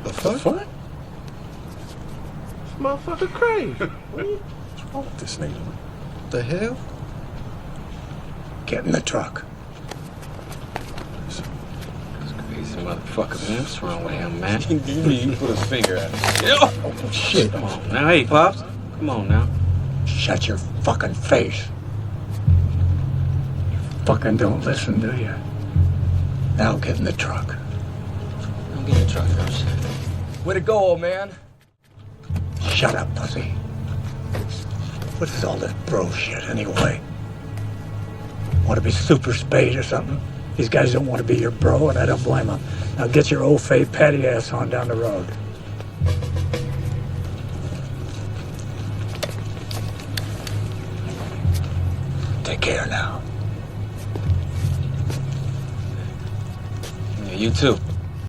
The fuck? This motherfucker crazy. What's wrong with this nigga? The hell? Get in the truck. This crazy motherfucker, man. What's wrong with him, man? You put a finger at it. Oh, shit. Come on now. Hey, Pops. Come on now. Shut your fucking face. You fucking don't listen, do you? Now get in the truck. Don't get in the truck first. Way to go, old man. Shut up, pussy. What is all this bro shit anyway? Want to be super spade or something? These guys don't want to be your bro, and I don't blame them. Now get your old fade patty ass on down the road. Take care now. Yeah, you too.